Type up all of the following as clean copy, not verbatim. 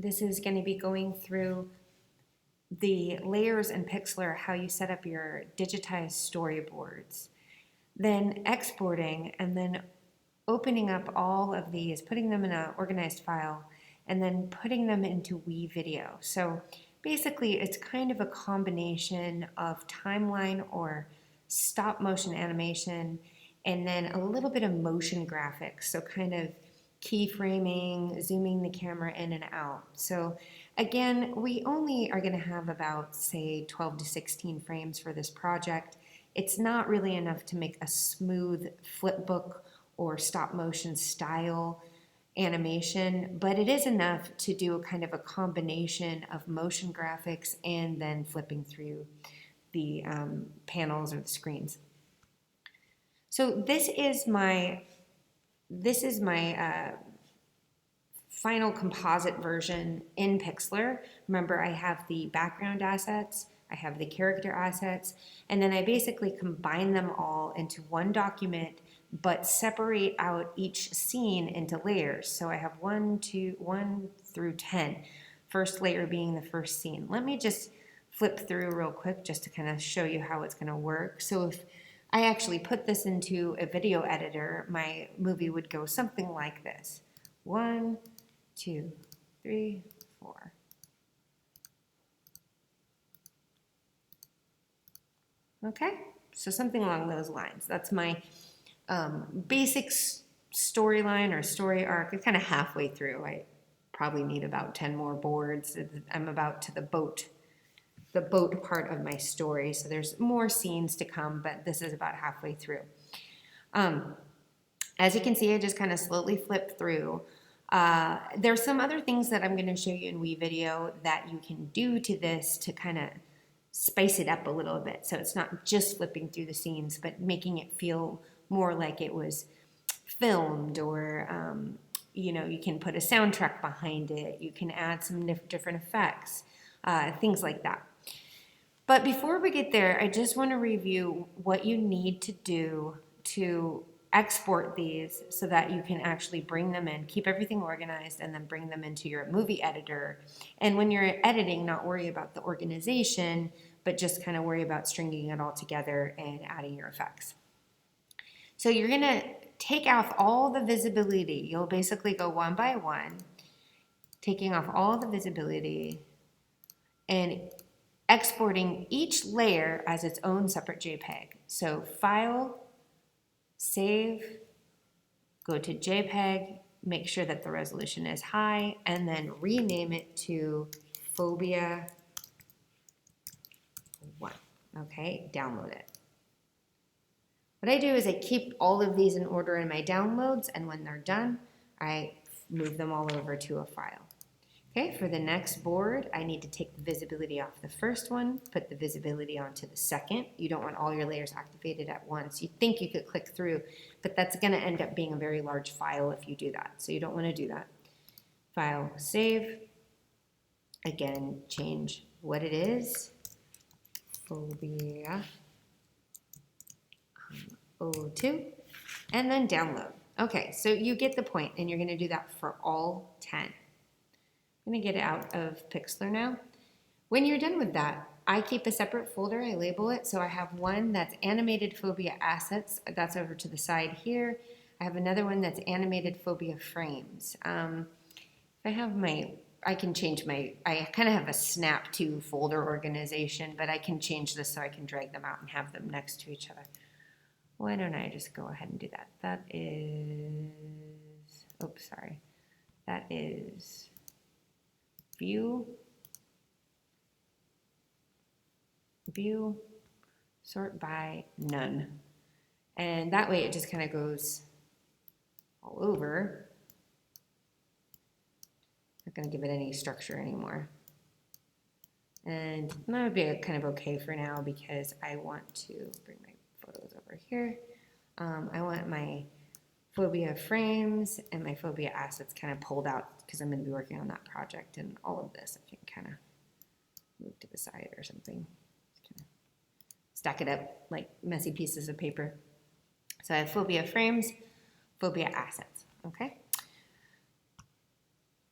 This is going to be going through the layers in Pixlr, how you set up your digitized storyboards, then exporting, and then opening up all of these, putting them in an organized file, and then putting them into wevideo. So basically, it's kind of a combination of timeline or stop motion animation, and then a little bit of motion graphics, so kind of keyframing, zooming the camera in and out. So again, we only are going to have about, say, 12 to 16 frames for this project. It's not really enough to make a smooth flipbook or stop motion style animation, but it is enough to do a kind of a combination of motion graphics and then flipping through the panels or the screens. So this is my final composite version in Pixlr. Remember, I have the background assets, I have the character assets, and then I basically combine them all into one document, but separate out each scene into layers. So I have 1 through 10. First layer being the first scene. Let me just flip through real quick just to kind of show you how it's going to work. So if I actually put this into a video editor, my movie would go something like this. 1, 2, 3, 4. Okay, so something along those lines. That's my basic storyline or story arc. It's kind of halfway through. I probably need about 10 more boards. I'm about to the boat part of my story, so there's more scenes to come, but this is about halfway through. As you can see, I just kind of slowly flip through. There's some other things that I'm going to show you in wevideo that you can do to this to kind of spice it up a little bit, so it's not just flipping through the scenes, but making it feel more like it was filmed, or you know, you can put a soundtrack behind it, you can add some different effects, things like that. But before we get there, I just want to review what you need to do to export these so that you can actually bring them in, keep everything organized, and then bring them into your movie editor. And when you're editing, not worry about the organization, but just kind of worry about stringing it all together and adding your effects. So you're going to take off all the visibility. You'll basically go one by one, taking off all the visibility and exporting each layer as its own separate JPEG. So File, Save, go to JPEG, make sure that the resolution is high, and then rename it to Phobia 1. Okay, download it. What I do is I keep all of these in order in my downloads, and when they're done, I move them all over to a file. Okay, for the next board, I need to take the visibility off the first one, put the visibility onto the second. You don't want all your layers activated at once. You think you could click through, but that's going to end up being a very large file if you do that. So you don't want to do that. File, save. Again, change what it is. Phobia 02. And then download. Okay, so you get the point, and you're going to do that for all 10. I'm going to get it out of Pixlr now. When you're done with that, I keep a separate folder. I label it. So I have one that's animated phobia assets. That's over to the side here. I have another one that's animated phobia frames. If I have I can change I kind of have a snap to folder organization, but I can change this so I can drag them out and have them next to each other. Why don't I just go ahead and do that? That is, oops, sorry. That is view, sort by none. And that way it just kind of goes all over. Not going to give it any structure anymore. And that would be kind of okay for now because I want to bring my photos over here. I want my phobia frames and my phobia assets kind of pulled out because I'm going to be working on that project, and all of this I can kind of move to the side or something. Kind of stack it up like messy pieces of paper. So I have phobia frames, phobia assets, okay?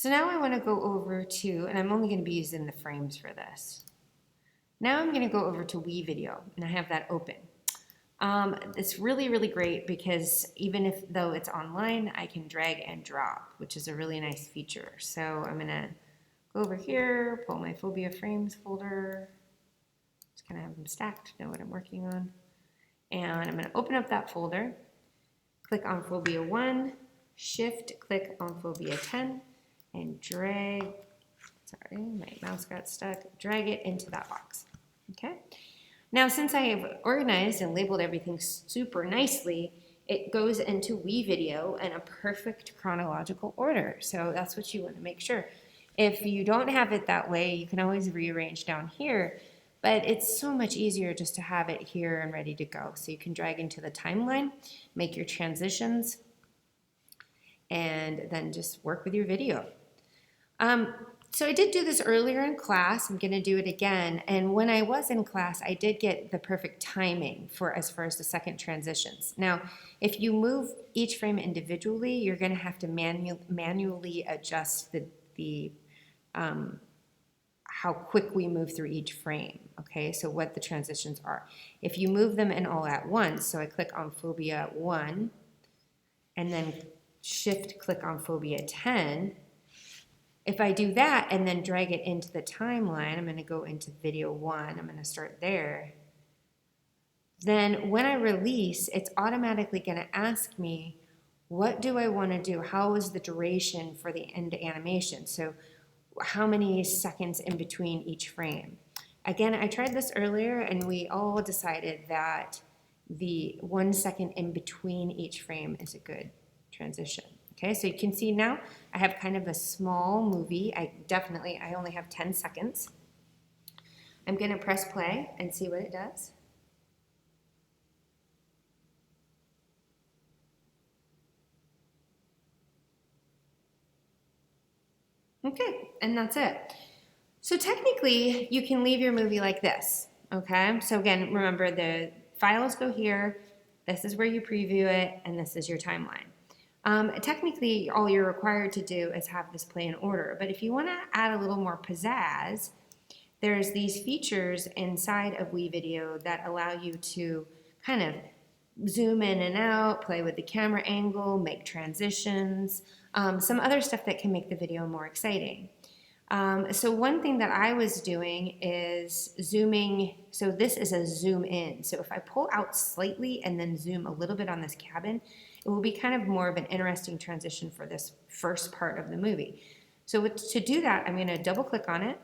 So now I want to go over to, and I'm only going to be using the frames for this. Now I'm going to go over to wevideo, and I have that open. It's really, really great because even though it's online, I can drag and drop, which is a really nice feature. So I'm going to go over here, pull my phobia frames folder, just kind of have them stacked, know what I'm working on. And I'm going to open up that folder, click on phobia 1, shift click on phobia 10, and drag, sorry, my mouse got stuck, drag it into that box. Okay. Now, since I have organized and labeled everything super nicely, it goes into wevideo in a perfect chronological order. So that's what you want to make sure. If you don't have it that way, you can always rearrange down here, but it's so much easier just to have it here and ready to go. So you can drag into the timeline, make your transitions, and then just work with your video. So I did do this earlier in class. I'm going to do it again. And when I was in class, I did get the perfect timing for as far as the second transitions. Now, if you move each frame individually, you're going to have to manually adjust the how quick we move through each frame. Okay, so what the transitions are. If you move them in all at once, so I click on phobia 1 and then shift click on phobia 10. If I do that and then drag it into the timeline, I'm going to go into video 1, I'm going to start there. Then when I release, it's automatically going to ask me, what do I want to do? How is the duration for the end animation? So how many seconds in between each frame? Again, I tried this earlier and we all decided that the 1 second in between each frame is a good transition. Okay, so you can see now I have kind of a small movie. I only have 10 seconds. I'm going to press play and see what it does. Okay, and that's it. So technically, you can leave your movie like this. Okay, so again, remember the files go here, this is where you preview it, and this is your timeline. Technically, all you're required to do is have this play in order, but if you want to add a little more pizzazz, there's these features inside of wevideo that allow you to kind of zoom in and out, play with the camera angle, make transitions, some other stuff that can make the video more exciting. So one thing that I was doing is zooming. So this is a zoom in. So if I pull out slightly and then zoom a little bit on this cabin, it will be kind of more of an interesting transition for this first part of the movie. So to do that, I'm going to double click on it,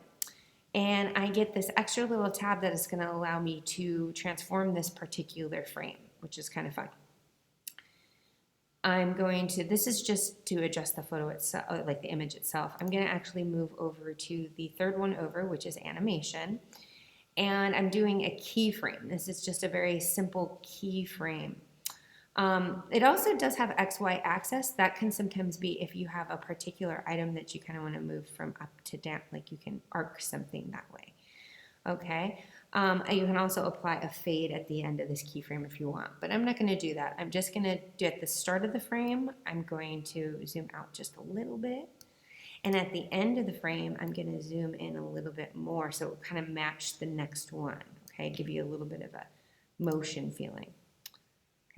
and I get this extra little tab that is going to allow me to transform this particular frame, which is kind of fun. I'm going to, this is just to adjust the photo itself, like the image itself. I'm going to actually move over to the third one over, which is animation. And I'm doing a keyframe. This is just a very simple keyframe. It also does have XY axis. That can sometimes be if you have a particular item that you kind of want to move from up to down, like you can arc something that way. Okay. You can also apply a fade at the end of this keyframe if you want, but I'm not going to do that. I'm just going to do at the start of the frame, I'm going to zoom out just a little bit. And at the end of the frame, I'm going to zoom in a little bit more so it will kind of match the next one. Okay, give you a little bit of a motion feeling.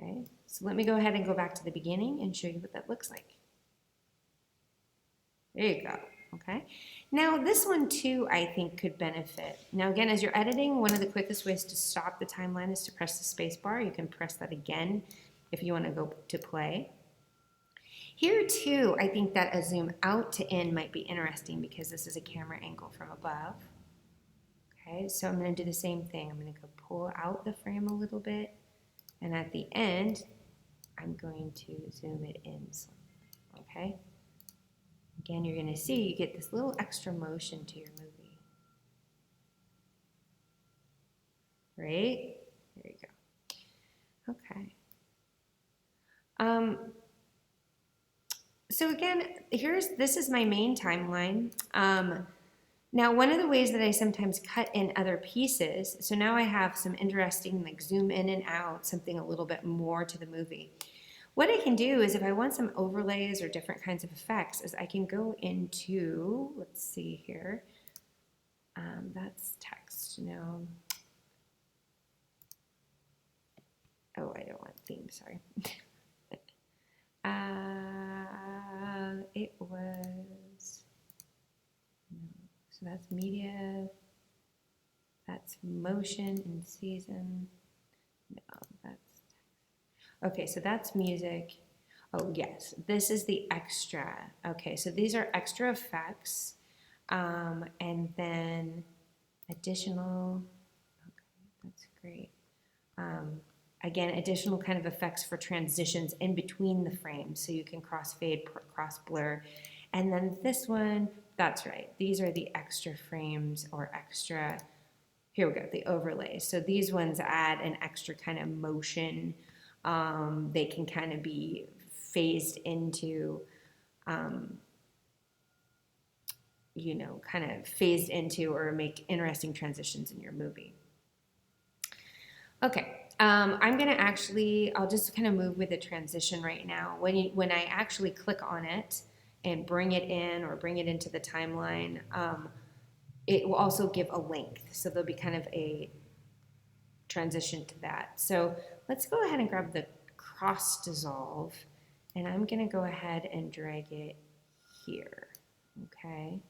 Okay, so let me go ahead and go back to the beginning and show you what that looks like. There you go. Okay, now this one too I think could benefit. Now again, as you're editing, one of the quickest ways to stop the timeline is to press the space bar. You can press that again if you want to go to play. Here too, I think that a zoom out to in might be interesting because this is a camera angle from above. Okay, so I'm going to do the same thing. I'm going to go pull out the frame a little bit, and at the end, I'm going to zoom it in. Okay. Again, you're going to see you get this little extra motion to your movie. Right? There you go. Okay. So again, this is my main timeline. Now, one of the ways that I sometimes cut in other pieces, so now I have some interesting like zoom in and out, something a little bit more to the movie. What I can do is if I want some overlays or different kinds of effects is I can go into, let's see here, that's text, no. Oh, I don't want theme, sorry. It was, no. So that's media, that's motion and season. No, that's, okay, so that's music. Oh yes, this is the extra. Okay, so these are extra effects. And then additional, okay, that's great. Again, additional kind of effects for transitions in between the frames, so you can crossfade, cross blur. And then this one, that's right, these are the extra frames or extra, here we go, the overlays. So these ones add an extra kind of motion. They can kind of be phased into, you know, kind of phased into or make interesting transitions in your movie. Okay, I'm gonna actually, I'll just kind of move with the transition right now. When I actually click on it and bring it in or bring it into the timeline, it will also give a length. So there'll be kind of a transition to that. So let's go ahead and grab the cross dissolve, and I'm gonna go ahead and drag it here, okay?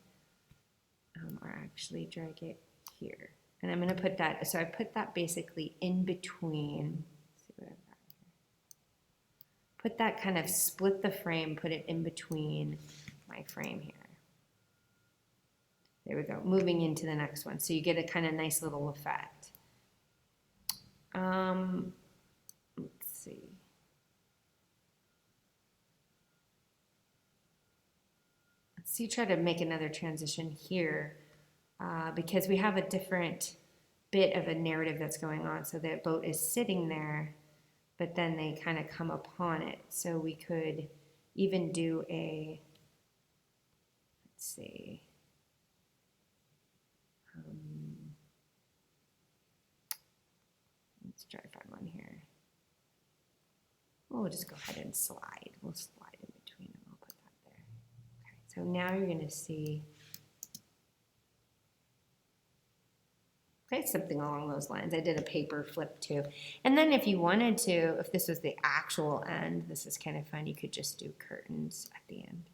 Or actually drag it here. And I'm going to put that, so I put that basically in between, let's see what I've got here. Put that kind of, split the frame, put it in between my frame here. There we go, moving into the next one. So you get a kind of nice little effect. Let's see. Let's see, try to make another transition here. Because we have a different bit of a narrative that's going on. So that boat is sitting there, but then they kind of come upon it. So we could even do a, let's see, let's try to find one here. We'll just go ahead and slide. We'll slide in between and we'll put that there. Okay, so now you're going to see, okay, something along those lines. I did a paper flip too. And then if you wanted to, if this was the actual end, this is kind of fun, you could just do curtains at the end.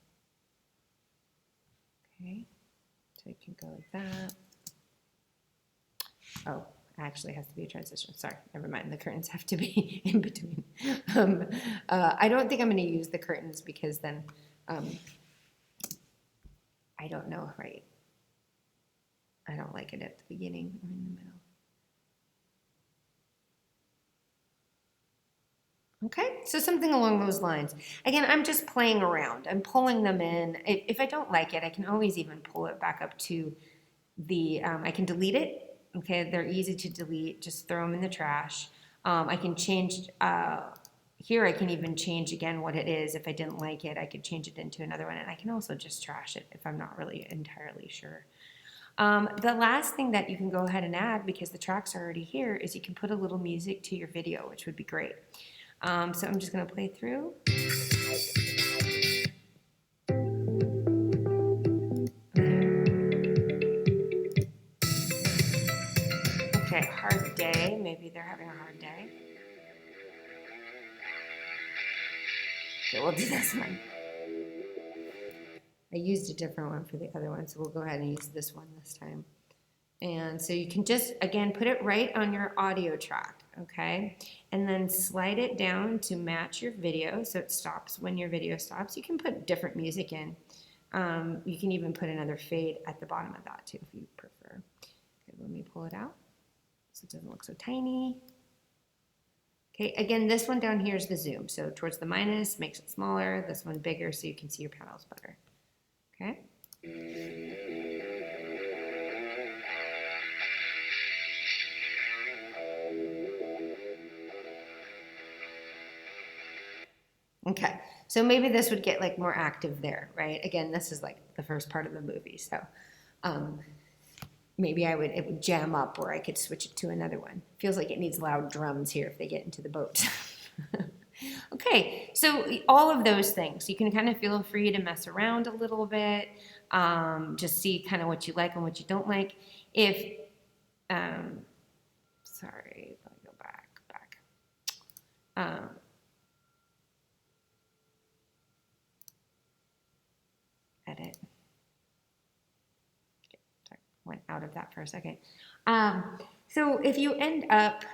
Okay, so you can go like that. Oh, actually has to be a transition. Sorry, never mind. The curtains have to be in between. I don't think I'm going to use the curtains because then I don't know, right? I don't like it at the beginning or in the middle. Okay, so something along those lines. Again, I'm just playing around. I'm pulling them in. If I don't like it, I can always even pull it back up to the, I can delete it. Okay, they're easy to delete. Just throw them in the trash. I can change, here I can even change again what it is. If I didn't like it, I could change it into another one. And I can also just trash it if I'm not really entirely sure. The last thing that you can go ahead and add, because the tracks are already here, is you can put a little music to your video, which would be great. So I'm just going to play through. Okay, hard day. Maybe they're having a hard day. Okay, we'll do this one. I used a different one for the other one, so we'll go ahead and use this one this time. And so you can just, again, put it right on your audio track, okay? And then slide it down to match your video so it stops when your video stops. You can put different music in. You can even put another fade at the bottom of that too if you prefer. Okay, let me pull it out so it doesn't look so tiny. Okay, again, this one down here is the zoom. So towards the minus makes it smaller, this one bigger so you can see your panels better. Okay. Okay, so maybe this would get like more active there, right? Again, this is like the first part of the movie, so maybe it would jam up or I could switch it to another one. Feels like it needs loud drums here if they get into the boat. Okay, so all of those things, you can kind of feel free to mess around a little bit, just see kind of what you like and what you don't like. If, sorry, let me go back. Edit. Went out of that for a second. So if you end up,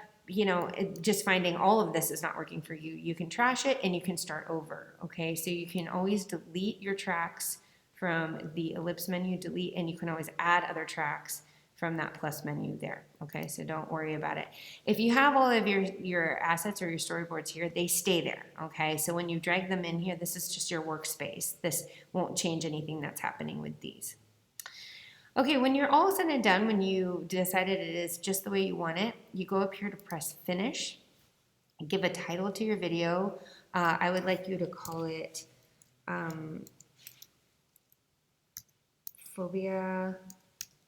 just finding all of this is not working for you, you can trash it and you can start over, okay? So you can always delete your tracks from the ellipse menu, delete, and you can always add other tracks from that plus menu there, okay? So don't worry about it. If you have all of your assets or your storyboards here, they stay there, okay? So when you drag them in here, this is just your workspace. This won't change anything that's happening with these. Okay, when you're all said and done, when you decided it is just the way you want it, you go up here to press finish, give a title to your video. I would like you to call it phobia,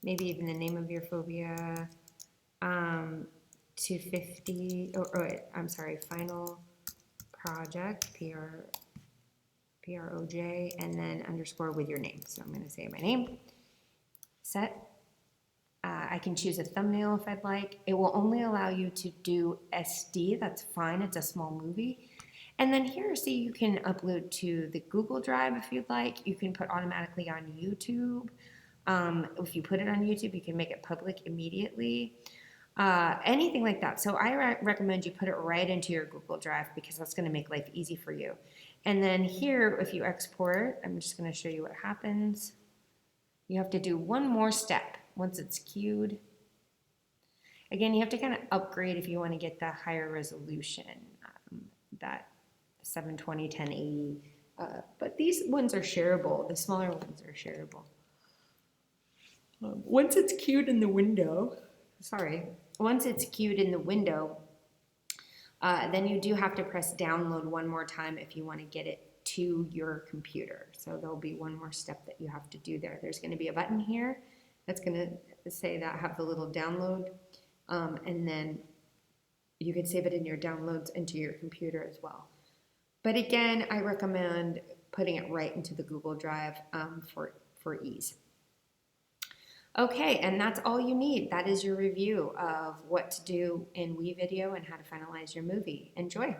maybe even the name of your phobia, 250, I'm sorry, final project, PROJ, and then underscore with your name. So I'm going to say my name. Set. I can choose a thumbnail if I'd like. It will only allow you to do SD. That's fine. It's a small movie. And then here, see, you can upload to the Google Drive if you'd like. You can put automatically on YouTube. If you put it on YouTube, you can make it public immediately. Anything like that. So I recommend you put it right into your Google Drive because that's going to make life easy for you. And then here, if you export, I'm just going to show you what happens. You have to do one more step once it's queued. Again, you have to kind of upgrade if you want to get the higher resolution, that 720, 1080. But these ones are shareable. The smaller ones are shareable. Once it's queued in the window, then you do have to press download one more time if you want to get it to your computer. So there'll be one more step that you have to do there. There's going to be a button here that's going to say that have the little download, and then you can save it in your downloads into your computer as well. But again, I recommend putting it right into the Google Drive for ease. Okay, and that's all you need. That is your review of what to do in wevideo and how to finalize your movie. Enjoy.